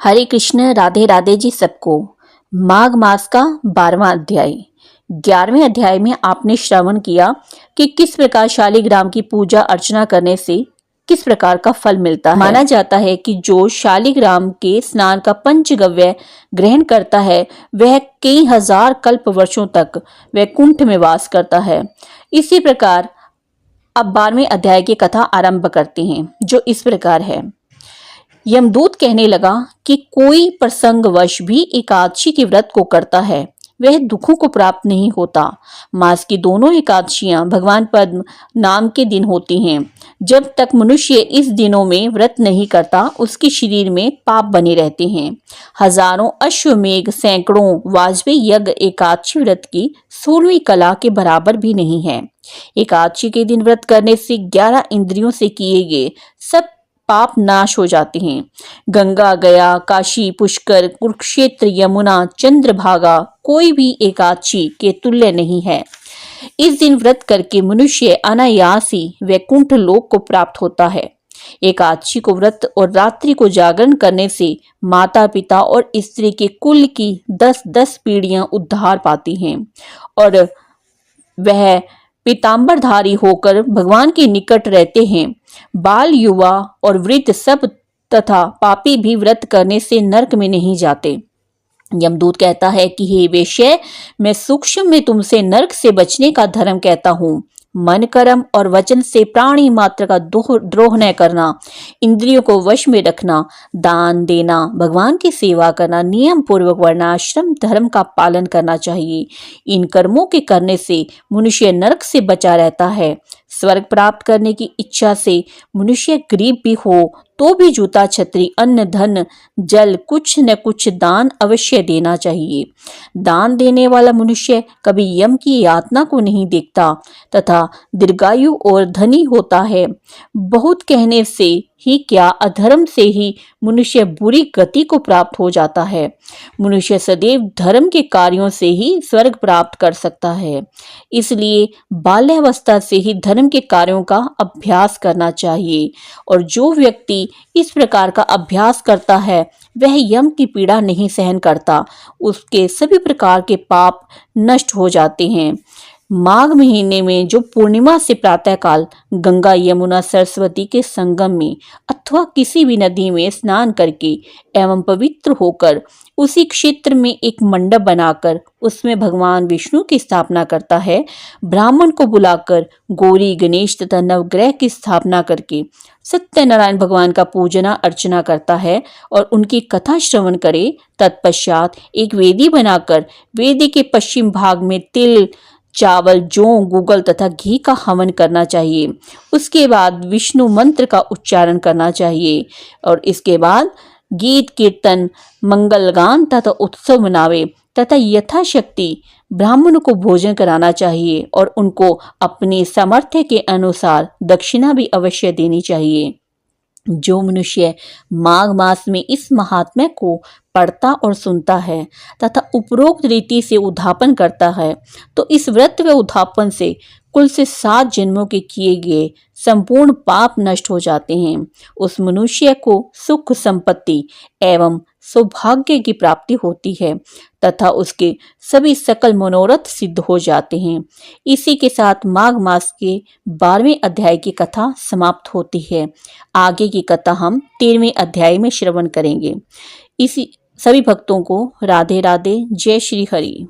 हरे कृष्ण, राधे राधे जी सबको। माघ मास का 12वां अध्याय। 11वें अध्याय में आपने श्रवण किया कि किस प्रकार शालिग्राम की पूजा अर्चना करने से किस प्रकार का फल मिलता है। माना जाता है कि जो शालिग्राम के स्नान का पंचगव्य ग्रहण करता है वह कई हजार कल्प वर्षों तक वैकुंठ में वास करता है। इसी प्रकार अब 12वें अध्याय की कथा आरंभ करते हैं, जो इस प्रकार है। यमदूत कहने लगा कि कोई प्रसंगवश भी एकादशी के व्रत को करता है वह दुखों को प्राप्त नहीं होता। मास की दोनों एकादशियां भगवान पद्म नाम के दिन होती हैं। जब तक मनुष्य इस दिनों में व्रत नहीं करता उसके शरीर में पाप बने रहते हैं। हजारों अश्वमेघ सैकड़ों वाजपेयी यज्ञ एकादशी व्रत की 16वीं कला के बराबर भी नहीं है। एकादशी के दिन व्रत करने से 11 इंद्रियों से किए गए सब पाप नाश हो जाते हैं। गंगा, गया, काशी, पुष्कर, कुरुक्षेत्र, यमुना, चंद्रभागा कोई भी एकादशी के तुल्य नहीं है। इस दिन व्रत करके मनुष्य अनायास ही वैकुंठ लोक को प्राप्त होता है। एकादशी को व्रत और रात्रि को जागरण करने से माता पिता और स्त्री के कुल की 10-10 पीढ़ियां उद्धार पाती हैं और वह पीतांबरधारी होकर भगवान के निकट रहते हैं। बाल, युवा और वृद्ध सब तथा पापी भी व्रत करने से नरक में नहीं जाते। यमदूत कहता है कि हे वेश्य, मैं सूक्ष्म में तुमसे नरक से बचने का धर्म कहता हूँ। मन, कर्म और वचन से प्राणी मात्र का द्रोह न करना, इंद्रियों को वश में रखना, दान देना, भगवान की सेवा करना, नियम पूर्वक वर्णाश्रम धर्म का पालन करना चाहिए। इन कर्मों के करने से मनुष्य नरक से बचा रहता है। स्वर्ग प्राप्त करने की इच्छा से मनुष्य गरीब भी हो तो भी जूता, छतरी, अन्न, धन, जल कुछ न कुछ दान अवश्य देना चाहिए। दान देने वाला मनुष्य कभी यम की यातना को नहीं देखता तथा दीर्घायु और धनी होता है। बहुत कहने से ही क्या, अधर्म से ही मनुष्य बुरी गति को प्राप्त हो जाता है। मनुष्य सदैव धर्म के कार्यों से ही स्वर्ग प्राप्त कर सकता है। इसलिए बाल्यावस्था से ही धर्म के कार्यों का अभ्यास करना चाहिए और जो व्यक्ति इस प्रकार का अभ्यास करता है वह यम की पीड़ा नहीं सहन करता, उसके सभी प्रकार के पाप नष्ट हो जाते हैं। माघ महीने में जो पूर्णिमा से प्रातःकाल गंगा, यमुना, सरस्वती के संगम में अथवा किसी भी नदी में स्नान करके एवं पवित्र होकर उसी क्षेत्र में एक मंडप बनाकर उसमें भगवान विष्णु की स्थापना करता है, ब्राह्मण को बुलाकर गौरी, गणेश तथा नवग्रह की स्थापना करके सत्यनारायण भगवान का पूजना अर्चना करता है और उनकी कथा श्रवण करे, तत्पश्चात एक वेदी बनाकर वेदी के पश्चिम भाग में तिल, चावल, जौ, गूगल तथा घी का हवन करना चाहिए। उसके बाद विष्णु मंत्र का उच्चारण करना चाहिए और इसके बाद गीत, कीर्तन, मंगल गान तथा उत्सव मनावे तथा यथाशक्ति ब्राह्मणों को भोजन कराना चाहिए और उनको अपने सामर्थ्य के अनुसार दक्षिणा भी अवश्य देनी चाहिए। जो मनुष्य माघ मास में इस महात्म्य को पढ़ता और सुनता है तथा उपरोक्त रीति से उद्यापन करता है तो इस व्रत व उद्यापन से कुल से 7 जन्मों के किए गए संपूर्ण पाप नष्ट हो जाते हैं। उस मनुष्य को सुख, संपत्ति एवं सौभाग्य की प्राप्ति होती है तथा उसके सभी सकल मनोरथ सिद्ध हो जाते हैं। इसी के साथ माघ मास के 12वें अध्याय की कथा समाप्त होती है। आगे की कथा हम 13वें अध्याय में श्रवण करेंगे। इसी सभी भक्तों को राधे राधे, जय श्री हरि।